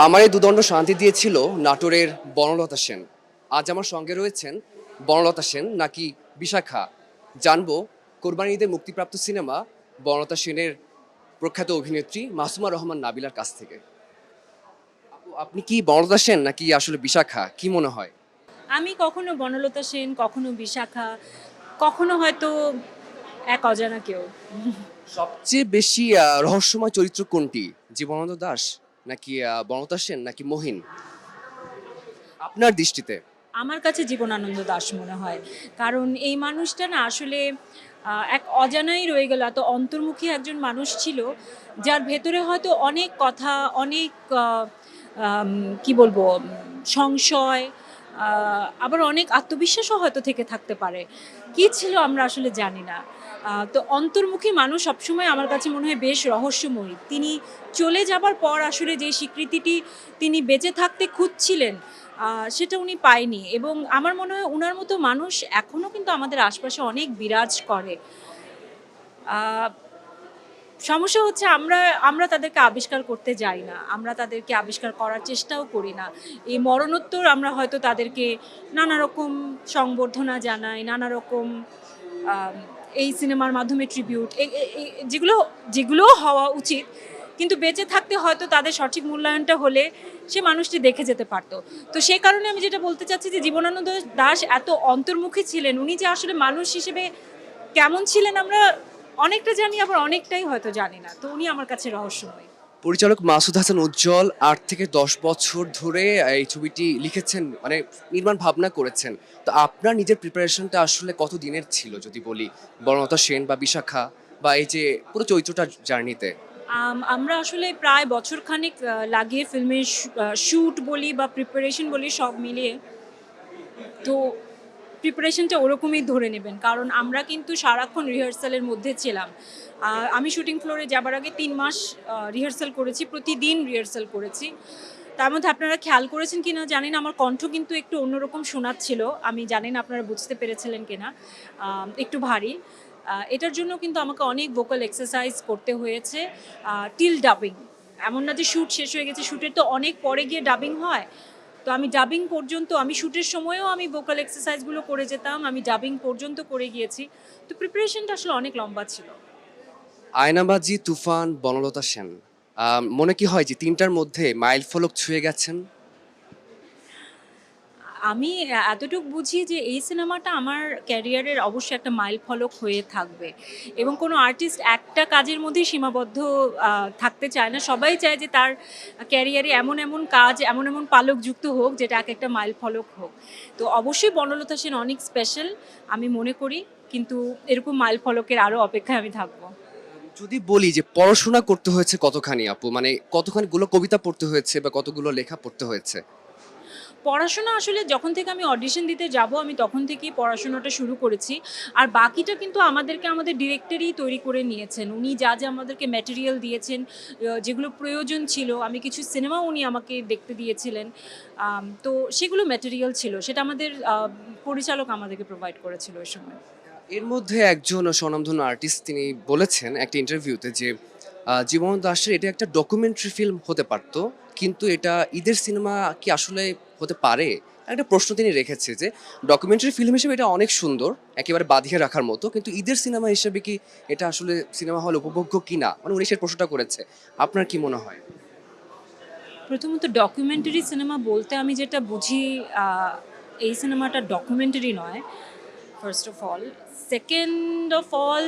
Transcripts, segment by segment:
আমার এই দুদণ্ড শান্তি দিয়েছিল নাটোরের বনলতা সেন। আজ আমার সঙ্গে রয়েছেন বনলতা সেন নাকি বিশাখা, জানবো কোরবানি ঈদে মুক্তিপ্রাপ্ত সিনেমা বনলতা সেনের প্রখ্যাত অভিনেত্রী মাসুমা রহমান নাবিলার কাছ থেকে। আপু, আপনি কি বনলতা সেন নাকি আসলে বিশাখা, কি মনে হয়? আমি কখনো বনলতা সেন, কখনো বিশাখা, কখনো হয়তো এক অজানা কেউ। সবচেয়ে বেশি রহস্যময় চরিত্র কোনটি, জীবনানন্দ দাশ নাকি বনলতা সেন নাকি মহিন আপনার দৃষ্টিতে? আমার কাছে জীবনানন্দ দাশ মনে হয়। কারণ এই মানুষটা না আসলে এক অজানাই রয়ে গেল। এত অন্তর্মুখী একজন মানুষ ছিল, যার ভেতরে হয়তো অনেক কথা, অনেক আ আম কি বলবো? সংশয়, আবার অনেক আত্মবিশ্বাসও হয়তো থেকে থাকতে পারে। কি ছিল আমরা আসলে জানি না। তো অন্তর্মুখী মানুষ সবসময় আমার কাছে মনে হয় বেশ রহস্যময়ী। তিনি চলে যাবার পর আসলে যে স্বীকৃতিটি তিনি বেঁচে থাকতে খুঁজছিলেন, সেটা উনি পায়নি এবং আমার মনে হয় উনার মতো মানুষ এখনও কিন্তু আমাদের আশপাশে অনেক বিরাজ করে। আ সমস্যা হচ্ছে আমরা আমরা তাদেরকে আবিষ্কার করতে যাই না। আমরা তাদেরকে আবিষ্কার করার চেষ্টাও করি না। এই মরণোত্তর আমরা হয়তো তাদেরকে নানা রকম সংবর্ধনা জানাই, নানা রকম আম এই সিনেমার মাধ্যমে ট্রিবিউট এ এ এ যেগুলোও হওয়া উচিত। কিন্তু বেঁচে থাকতে হয়তো তাদের সঠিক মূল্যায়নটা হলে সে মানুষটি দেখে যেতে পারত। তো সে কারণে আমি যেটা বলতে চাচ্ছি যে জীবনানন্দ দাশ এত অন্তর্মুখী ছিলেন। উনি যে আসলে মানুষ হিসেবে কেমন ছিলেন আমরা অনেকটা জানি, আবার অনেকটাই হয়তো জানি না। তো উনি আমার কাছে রহস্যময়। পরিচালক মাসুদ হাসান উজ্জ্বল ৮ থেকে ১০ বছর ধরে এই ছবিটি লিখেছেন, মানে নির্মাণ ভাবনা করেছেন। তো আপনার নিজের প্রিপারেশনটা আসলে কত দিনের ছিল যদি বলি, বনলতা সেন বা বিশাখা বা এই যে পুরো চরিত্রটার জার্নিতে? আমরা আসলে প্রায় বছরখানেক লাগিয়ে ফিল্মের শুট বলি বা প্রিপারেশন বলি সব মিলিয়ে। তো প্রিপারেশনটা ওরকমই ধরে নেবেন। কারণ আমরা কিন্তু সারাক্ষণ রিহার্সালের মধ্যে ছিলাম। আমি শুটিং ফ্লোরে যাবার আগে ৩ মাস রিহার্সাল করেছি। প্রতিদিন রিহার্সাল করেছি। তার মধ্যে আপনারা খেয়াল করেছেন কিনা জানি না, আমার কণ্ঠ কিন্তু একটু অন্যরকম শোনাচ্ছিল। আমি জানি না আপনারা বুঝতে পেরেছিলেন কিনা। একটু ভারী। এটার জন্য কিন্তু আমাকে অনেক ভোকাল এক্সারসাইজ করতে হয়েছে টিল ডাবিং। এমন না যে শুট শেষ হয়ে গেছে, শুটের তো অনেক পরে গিয়ে ডাবিং হয়। তো আমি ডাবিং পর্যন্ত, আমি শুটের সময়ও আমি ভোকাল এক্সারসাইজগুলো করে যেতাম। আমি ডাবিং পর্যন্ত করে গিয়েছি। তো প্রিপারেশনটা আসলে অনেক লম্বা ছিল। আয়নাবাজি, তুফান, বনলতা সেন, মনে কি হয় যে তিনটার মধ্যে মাইল ফলক ছুঁয়ে গেছেন? আমি এতটুকু বুঝি যে এই সিনেমাটা আমার ক্যারিয়ারের অবশ্যই একটা মাইলফলক হয়ে থাকবে এবং কোনো আর্টিস্ট একটা কাজের মধ্যেই সীমাবদ্ধ থাকতে চায় না। সবাই চায় যে তার ক্যারিয়ারে এমন এমন কাজ, এমন এমন পালক যুক্ত হোক যেটা এক একটা মাইলফলক হোক। তো অবশ্যই বনলতা সেন অনেক স্পেশাল আমি মনে করি, কিন্তু এরকম মাইলফলকের আরও অপেক্ষায় আমি থাকবো। যদি বলি যে পড়াশোনা করতে হয়েছে কতখানি আপু, মানে কতখানি গুলো কবিতা পড়তে হয়েছে বা কতগুলো লেখা পড়তে হয়েছে? পড়াশোনা আসলে যখন থেকে আমি অডিশন দিতে যাব আমি তখন থেকেই পড়াশোনাটা শুরু করেছি। আর বাকিটা কিন্তু আমাদেরকে আমাদের ডিরেক্টরই তৈরি করে নিয়েছেন। উনি যা, যা আমাদেরকে ম্যাটেরিয়াল দিয়েছেন, যেগুলো প্রয়োজন ছিল, আমি কিছু সিনেমা উনি আমাকে দেখতে দিয়েছিলেন। তো সেগুলো ম্যাটেরিয়াল ছিল। সেটা আমাদের পরিচালক আমাদেরকে প্রোভাইড করেছিল ওই সময়। এর মধ্যে একজন স্বনামধন্য আর্টিস্ট তিনি বলেছেন একটা ইন্টারভিউতে যে জীবন দাসের এটা একটা ডকুমেন্টারি ফিল্ম হতে পারত, কিন্তু এটা ঈদের সিনেমা কি আসলে হতে পারে? একটা প্রশ্ন তিনি রেখেছে যে ডকুমেন্টারি ফিল্ম হিসেবে এটা অনেক সুন্দর, একেবারে বাঁধিয়ে রাখার মতো, কিন্তু ঈদের সিনেমা হিসেবে কি এটা আসলে সিনেমা হল উপভোগ্য কিনা, মানে উনি সেই প্রশ্নটা করেছে। আপনার কি মনে হয়? প্রথমত ডকুমেন্টারি সিনেমা বলতে আমি যেটা বুঝি, এই সিনেমাটা ডকুমেন্টারি নয় first of all. Second of all,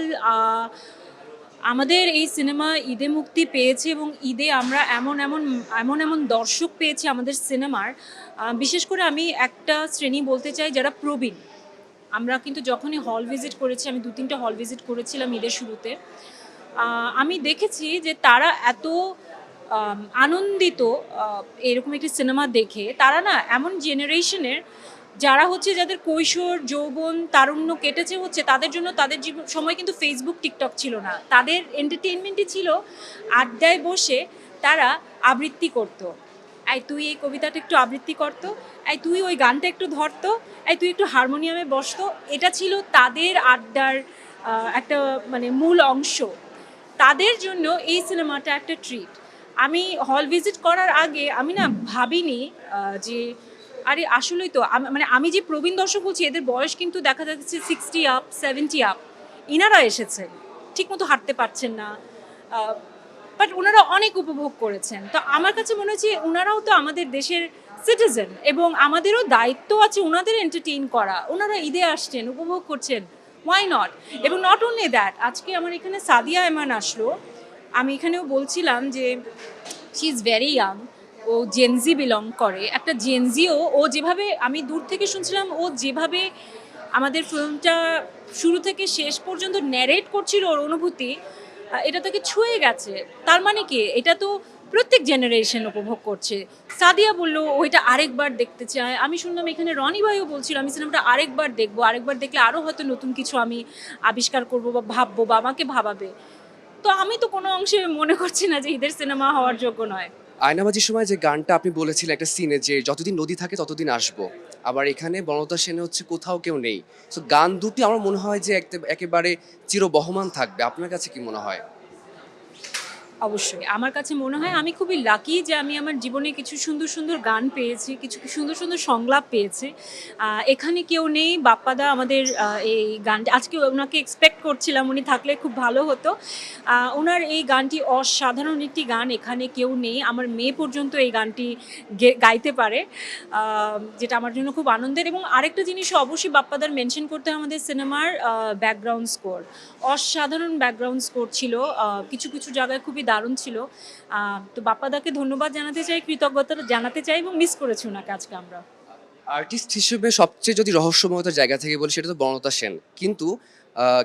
আমাদের এই সিনেমা ঈদে মুক্তি পেয়েছে এবং ঈদে আমরা এমন এমন এমন এমন দর্শক পেয়েছি আমাদের সিনেমার। বিশেষ করে আমি একটা শ্রেণী বলতে চাই যারা প্রবীণ। আমরা কিন্তু যখনই হল ভিজিট করেছি, আমি ২-৩টা হল ভিজিট করেছিলাম ঈদের শুরুতে। আমি দেখেছি যে তারা এত আনন্দিত এরকম একটি সিনেমা দেখে। তারা না এমন জেনারেশনের যারা হচ্ছে, যাদের কৈশোর, যৌবন, তারুণ্য কেটেছে হচ্ছে, তাদের জন্য তাদের সময় কিন্তু ফেসবুক, টিকটক ছিল না। তাদের এন্টারটেইনমেন্টই ছিল আড্ডায় বসে তারা আবৃত্তি করতো। "এই তুই এই কবিতাটা একটু আবৃত্তি করতো, এই তুই ওই গানটা একটু ধরতো, এই তুই একটু হারমোনিয়ামে বসতো।" এটা ছিল তাদের আড্ডার একটা মানে মূল অংশ। তাদের জন্য এই সিনেমাটা একটা ট্রিট। আমি হল ভিজিট করার আগে আমি না ভাবিনি যে আরে আসলেই তো মানে আমি যে প্রবীণ দর্শক বলছি এদের বয়স কিন্তু দেখা যাচ্ছে 60 আপ 70 আপ, ইনারা এসেছেন ঠিকমতো হাঁটতে পারছেন না, বাট ওনারা অনেক উপভোগ করেছেন। তো আমার কাছে মনে হচ্ছে ওনারাও তো আমাদের দেশের সিটিজেন এবং আমাদেরও দায়িত্ব আছে ওনাদের এন্টারটেইন করা। ওনারা ঈদে আসছেন, উপভোগ করছেন, ওয়াই নট। এবং নট অনলি দ্যাট, আজকে আমার এখানে সাদিয়া এমান আসলো, আমি এখানেও বলছিলাম যে শি ইজ ভেরি ইয়াং, ও জেনজি বিলং করে, একটা জেনজিও ও যেভাবে আমি দূর থেকে শুনছিলাম ও যেভাবে আমাদের ফিল্মটা শুরু থেকে শেষ পর্যন্ত ন্যারেট করছিল ওর অনুভূতি, এটা তাকে ছুঁয়ে গেছে। তার মানে কি এটা তো প্রত্যেক জেনারেশন উপভোগ করছে। সাদিয়া বললো ওইটা আরেকবার দেখতে চায়, আমি শুনলাম এখানে রনি ভাইও বলছিল আমি সিনেমাটা আরেকবার দেখবো, আরেকবার দেখলে আরও হয়তো নতুন কিছু আমি আবিষ্কার করবো বা ভাববো বা আমাকে ভাবাবে। তো আমি তো কোনো অংশে মনে করছি না যে ঈদের সিনেমা হওয়ার যোগ্য নয়। আয়নাবাজির সময় যে গানটা আপনি বলেছিলেন একটা সিনে যে যতদিন নদী থাকে ততদিন আসবো, আবার এখানে বনলতা সেনে হচ্ছে কোথাও কেউ নেই। তো গান দুটি আমার মনে হয় যে একেবারে চিরবহমান থাকবে। আপনার কাছে কি মনে হয়? অবশ্যই আমার কাছে মনে হয় আমি খুবই লাকি যে আমি আমার জীবনে কিছু সুন্দর সুন্দর গান পেয়েছি, কিছু সুন্দর সুন্দর সংলাপ পেয়েছি। এখানে কেউ নেই, বাপ্পাদা আমাদের এই গানটি আজকে ওনাকে এক্সপেক্ট করছিলাম, উনি থাকলে খুব ভালো হতো। ওনার এই গানটি অসাধারণ একটি গান, এখানে কেউ নেই, আমার মেয়ে পর্যন্ত এই গানটি গাইতে পারে, যেটা আমার জন্য খুব আনন্দের। এবং আরেকটা জিনিস অবশ্যই বাপ্পাদার মেনশন করতে হয় আমাদের সিনেমার ব্যাকগ্রাউন্ড স্কোর, অসাধারণ ব্যাকগ্রাউন্ড স্কোর ছিল, কিছু কিছু জায়গায় খুবই দারুণ ছিল। তো বাপ্পাদাকে ধন্যবাদ জানাতে চাই, কৃতজ্ঞতা জানাতে চাই এবং মিস করেছি ওনাকে আজকে আমরা। আর্টিস্ট হিসেবে সবচেয়ে যদি রহস্যময়তার জায়গা থেকে বলি সেটা তো বনলতা সেন, কিন্তু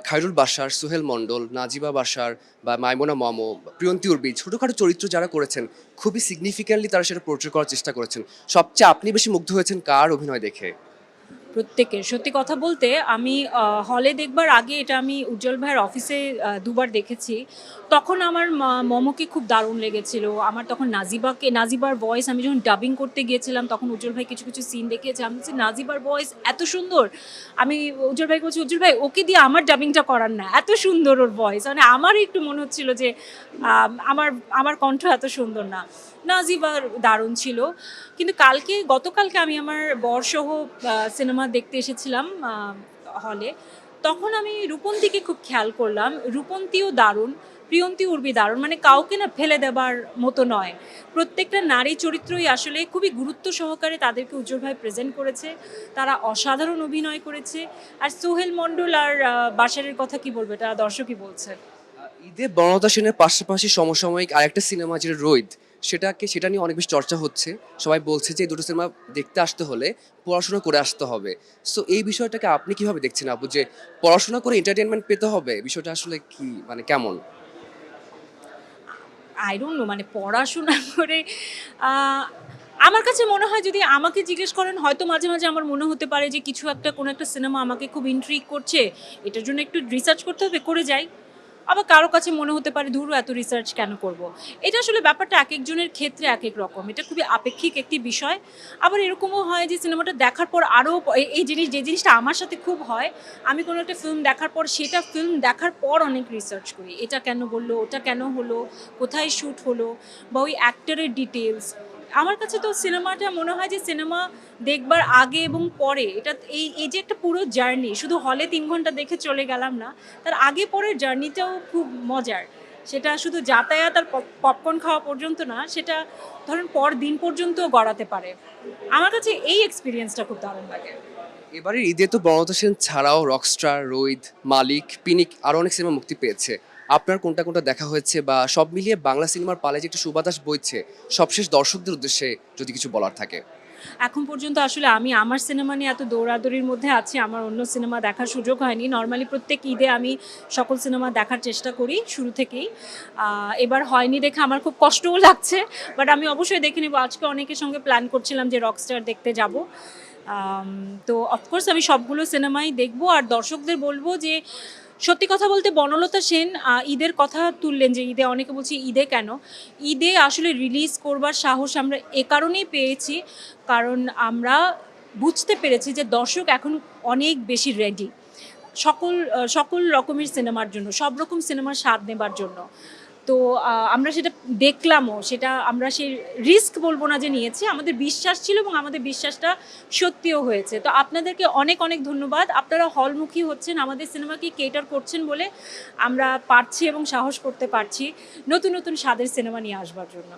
খায়রুল বাশার, সোহেল মণ্ডল, নাজিবা বাশার বা মাইমুনা মমো, প্রিয়ন্তী উর্বি ছোটোখাটো চরিত্র যারা করেছেন খুবই সিগনিফিক্যান্টলি তারা সেটা পোর্ট্রে করার চেষ্টা করেছেন। সবচেয়ে আপনি বেশি মুগ্ধ হয়েছেন কার অভিনয় দেখে? প্রত্যেকের, সত্যি কথা বলতে আমি হলে দেখবার আগে এটা আমি উজ্জ্বল ভাইয়ের অফিসে দুবার দেখেছি। তখন আমার মমকে খুব দারুণ লেগেছিল। আমার তখন নাজিবার ভয়েস আমি যখন ডাবিং করতে গিয়েছিলাম তখন উজ্জ্বল ভাই কিছু কিছু সিন দেখিয়েছে, আমি বলছি নাজিবার ভয়েস এত সুন্দর। আমি উজ্জ্বল ভাইকে বলছি উজ্জ্বল ভাই ওকে দিয়ে আমার ডাবিংটা করান না, এত সুন্দর ওর ভয়েস। মানে আমারই একটু মনে হচ্ছিল যে আমার আমার কণ্ঠ এত সুন্দর না। নাজিবার দারুণ ছিল। কিন্তু গতকালকে আমি আমার বরসহ সিনেমা দেখতে এসেছিলাম হলে, তখন আমি রূপন্তীকে খুব খেয়াল করলাম। রূপন্তীও দারুণ, প্রিয়ন্তী উর্বি দারুণ, মানে কাউকে না ফেলে দেবার মতো নয়। প্রত্যেকটা নারী চরিত্রই আসলে খুবই গুরুত্ব সহকারে তাদেরকে উজ্জ্বল ভাই প্রেজেন্ট করেছে, তারা অসাধারণ অভিনয় করেছে। আর সোহেল মণ্ডল আর বাশারের কথা কি বলবো, এটা দর্শকই বলছে। ঈদে বনলতা সেনের পাশাপাশি সমসাময়িক আরেকটা সিনেমা যেটা রোহিত, সেটা নিয়ে অনেক বেশি চর্চা হচ্ছে। সবাই বলছে যে এই দুটো সিনেমা দেখতে আসতে হলে পড়াশোনা করে আসতে হবে। সো এই বিষয়টাকে আপনি কিভাবে দেখছেন আপু, যে পড়াশোনা করে এন্টারটেনমেন্ট পেতে হবে, বিষয়টা আসলে কি মানে কেমন? আই ডোন্ট নো, মানে পড়াশোনা করে আহ, আমার কাছে মনে হয় যদি আমাকে জিজ্ঞেস করেন হয়তো মাঝে মাঝে আমার মনে হতে পারে যে কিছু একটা কোনো একটা সিনেমা আমাকে খুব ইন্ট্রিগ করছে, এটার জন্য একটু রিসার্চ করতে হবে, করে যাই। আবার কারো কাছে মনে হতে পারে ধুরো এত রিসার্চ কেন করব। এটা আসলে ব্যাপারটা এক একজনের ক্ষেত্রে এক এক রকম, এটা খুবই আপেক্ষিক একটি বিষয়। আবার এরকমও হয় যে সিনেমাটা দেখার পর আরও যে জিনিসটা আমার সাথে খুব হয়, আমি কোনো একটা ফিল্ম দেখার পর সেটা ফিল্ম দেখার পর অনেক রিসার্চ করি, এটা কেন বললো, ওটা কেন হলো, কোথায় শ্যুট হলো, বা ওই অ্যাক্টরের ডিটেলস। আমার কাছে তো সিনেমাটা মনে হয় যে সিনেমা দেখবার আগে এবং পরে এটা এই এই যে একটা পুরো জার্নি, শুধু হলে 3 ঘন্টা দেখে চলে গেলাম না, তার আগে পরের জার্নিটাও খুব মজার। সেটা শুধু যাতায়াত আর পপকর্ন খাওয়া পর্যন্ত না, সেটা ধরেন পর দিন পর্যন্ত গড়াতে পারে। আমার কাছে এই এক্সপিরিয়েন্সটা খুব দারুণ লাগে। এবারের ঈদে তো বনলতা সেন ছাড়াও রকস্টার, রোহিত, মালিক, পিনিক আরও অনেক সিনেমা মুক্তি পেয়েছে। আপনার কোনটা কোনটা দেখা হয়েছে, বা সব মিলিয়ে বাংলা সিনেমার পালে যে একটু সুবাতাস বইছে, সবশেষ দর্শকদের উদ্দেশ্যে যদি কিছু বলার থাকে? এখন পর্যন্ত আসলে আমি আমার সিনেমা নিয়ে এত দৌড়াদৌড়ির মধ্যে আছি, আমার অন্য সিনেমা দেখার সুযোগ হয়নি। নর্মালি প্রত্যেক ঈদে আমি সকল সিনেমা দেখার চেষ্টা করি শুরু থেকেই। এবার হয়নি দেখে আমার খুব কষ্টও লাগছে, বাট আমি অবশ্যই দেখে নেব। আজকে অনেকের সঙ্গে প্ল্যান করছিলাম যে রকস্টার দেখতে যাব। তো অফকোর্স আমি সবগুলো সিনেমাই দেখব। আর দর্শকদের বলবো যে সত্যি কথা বলতে বনলতা সেন ঈদের কথা তুললেন যে ঈদে, অনেকে বলছি ঈদে কেন, ঈদে আসলে রিলিজ করবার সাহস আমরা এ কারণেই পেয়েছি কারণ আমরা বুঝতে পেরেছি যে দর্শক এখন অনেক বেশি রেডি সকল রকমের সিনেমার জন্য, সব রকম সিনেমার স্বাদ নেবার জন্য। তো আমরা সেটা দেখলামও, সেটা আমরা সেই রিস্ক বলবো না যে নিয়েছি, আমাদের বিশ্বাস ছিল এবং আমাদের বিশ্বাসটা সত্যিও হয়েছে। তো আপনাদেরকে অনেক অনেক ধন্যবাদ, আপনারা হলমুখী হচ্ছেন, আমাদের সিনেমাকে কেটার করছেন বলে আমরা পারছি এবং সাহস করতে পারছি নতুন নতুন স্বাদের সিনেমা নিয়ে আসবার জন্য।